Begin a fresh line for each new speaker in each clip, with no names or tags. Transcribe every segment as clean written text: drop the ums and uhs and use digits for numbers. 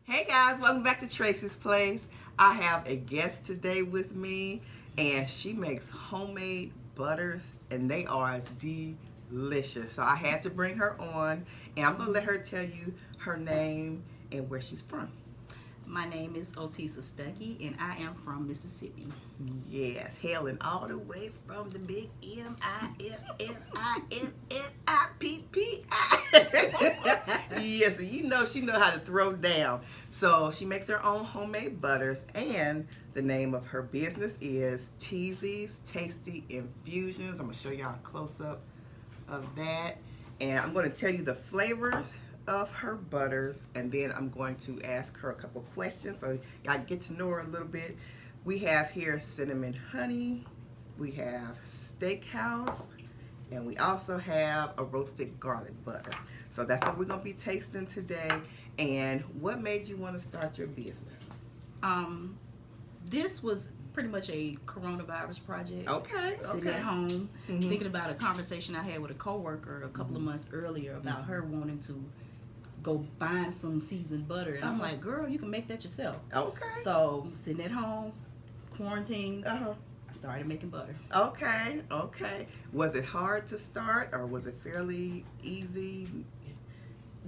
Hey guys, welcome back to Tracie's Place. I have a guest today with me, and she makes homemade butters, and they are delicious. So I had to bring her on, and I'm gonna let her tell you her name and where she's from.
My name is Teasia'S, and I am from Mississippi.
Yes, hailing all the way from the big Mississippi. Yes, and you know she know how to throw down. So she makes her own homemade butters, and the name of her business is Teasia'S Tasty Infusions. I'm gonna show y'all a close up of that, and I'm going to tell you the flavors of her butters, and then I'm going to ask her a couple questions so y'all get to know her a little bit. We have here cinnamon honey, we have steakhouse, and we also have a roasted garlic butter. So that's what we're going to be tasting today. And what made you want to start your business?
This was pretty much a coronavirus project.
Okay,
Sitting at home, thinking about a conversation I had with a coworker a couple of months earlier about her wanting to go find some seasoned butter, and I'm like, girl, you can make that yourself.
Okay.
So sitting at home, quarantine,
Uh-huh.
I started making butter.
Okay, okay. Was it hard to start, or was it fairly easy?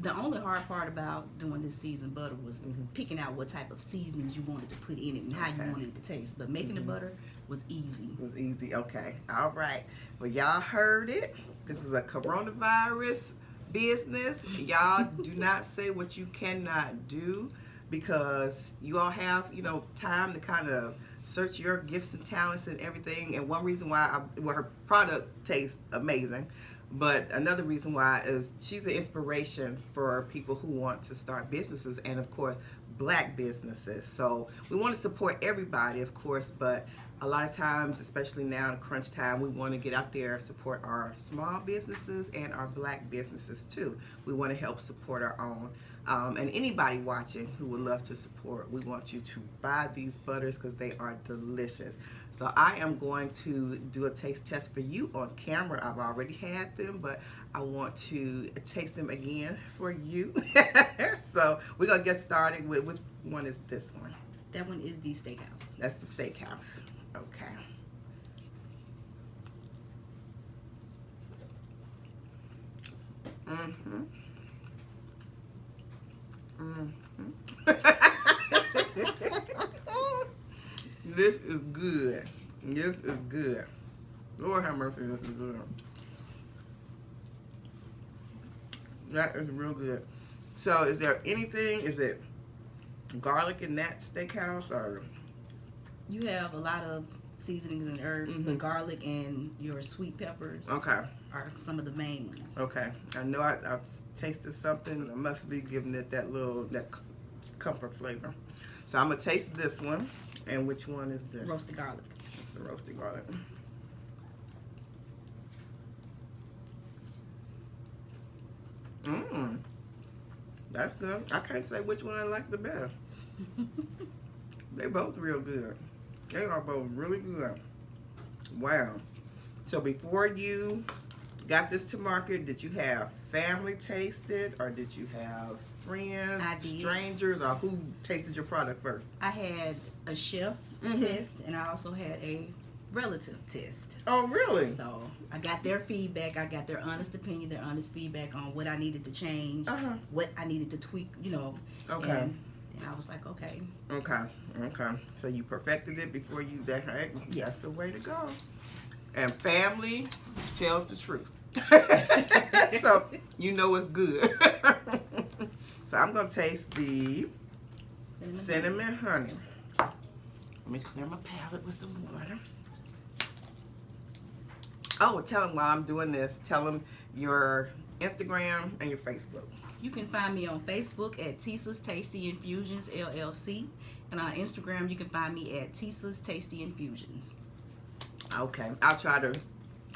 The only hard part about doing this seasoned butter was picking out what type of seasonings you wanted to put in it and how you wanted it to taste. But making the butter was easy.
It was easy. Okay. All right. Well, y'all heard it. This is a coronavirus business. Y'all do not say what you cannot do, because you all have, time to kind of search your gifts and talents and everything. And one reason why her product tastes amazing, but another reason why is she's an inspiration for people who want to start businesses, and of course black businesses. So we want to support everybody, of course, but a lot of times, especially now in crunch time, we want to get out there and support our small businesses and our black businesses too. We want to help support our own. And anybody watching who would love to support, we want you to buy these butters because they are delicious. So I am going to do a taste test for you on camera. I've already had them, but I want to taste them again for you. So we're going to get started with, which one is this one?
That one is the steakhouse.
That's the steakhouse. Okay. This is good. This is good. Lord have mercy, this is good. That is real good. So is there anything, is it garlic in that steakhouse, or?
You have a lot of seasonings and herbs, but garlic and your sweet peppers
Okay.
are some of the main ones.
Okay. I know I've tasted something. I must be giving it that comfort flavor. So I'm going to taste this one. And which one is this?
Roasted garlic.
It's the roasted garlic. That's good. I can't say which one I like the best. They're both real good. They are both really good. Wow. So before you got this to market, did you have family taste it, or did you have friends, strangers, or who tasted your product first?
I had a chef test, and I also had a relative test.
Oh, really?
So I got their feedback. I got their honest opinion, their honest feedback on what I needed to change, what I needed to tweak,
Okay.
And I was like, okay.
Okay. So you perfected it before you that. Right? Yes. That's the way to go. And family tells the truth. So you know it's good. So I'm gonna taste the cinnamon honey. Let me clear my palate with some water. Oh, tell them while I'm doing this, tell them your Instagram and your Facebook.
You can find me on Facebook at Teasia'S Tasty Infusions LLC, and on Instagram you can find me at Teasia'S Tasty Infusions.
Okay, I'll try to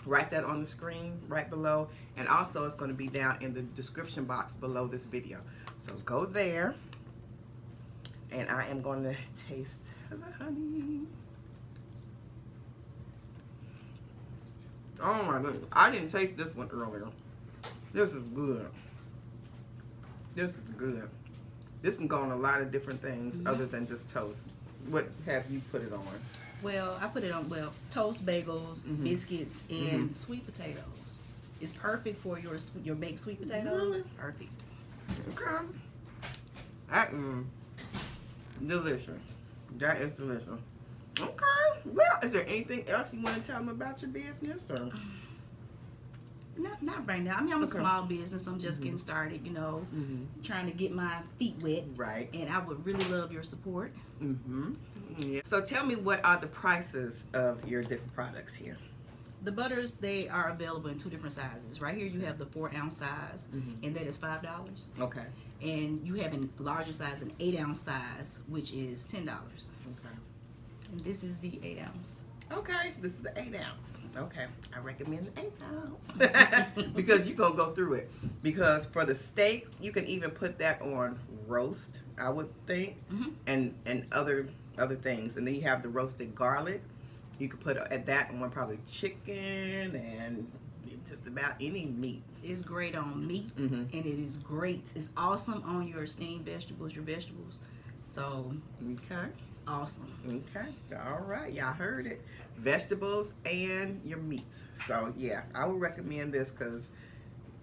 write that on the screen right below, and also it's going to be down in the description box below this video. So go there, and I am going to taste the honey. Oh my goodness, I didn't taste this one earlier. This is good. This is good. This can go on a lot of different things other than just toast. What have you put it on?
Well, I put it on toast, bagels, biscuits, and sweet potatoes. It's perfect for your baked sweet potatoes.
Really?
Perfect.
Okay. That delicious. That is delicious. Okay. Well, is there anything else you want to tell them about your business? Or?
Not right now. I mean, I'm a small business. I'm just getting started, trying to get my feet wet.
Right.
And I would really love your support.
Yeah. So tell me, what are the prices of your different products here?
The butters, they are available in 2 different sizes. Right here you have the 4-ounce size, and that is $5.
Okay.
And you have a larger size, an 8-ounce size, which is $10.
Okay.
And this is the 8-ounce.
Okay, this is the 8-ounce. Okay, I recommend the 8-ounce because you're gonna go through it. Because for the steak, you can even put that on roast, I would think, and other things. And then you have the roasted garlic. You could put that on probably chicken and just about any meat.
It's great on meat, and it is great. It's awesome on your steamed vegetables, your vegetables. So,
okay,
it's awesome.
Okay, all right, y'all heard it. Vegetables and your meats. So yeah, I would recommend this because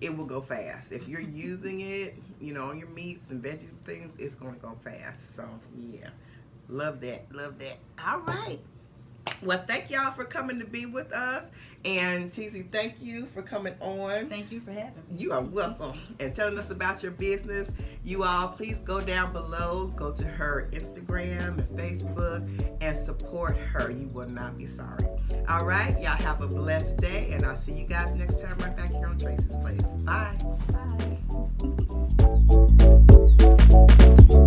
it will go fast. If you're using it, on your meats and veggies and things, it's going to go fast. So yeah, love that. All right. Well, thank y'all for coming to be with us. And Teasy, thank you for coming on.
Thank you for having me.
You are welcome. And telling us about your business. You all, please go down below. Go to her Instagram and Facebook and support her. You will not be sorry. All right. Y'all have a blessed day. And I'll see you guys next time right back here on Tracie's Place. Bye.
Bye.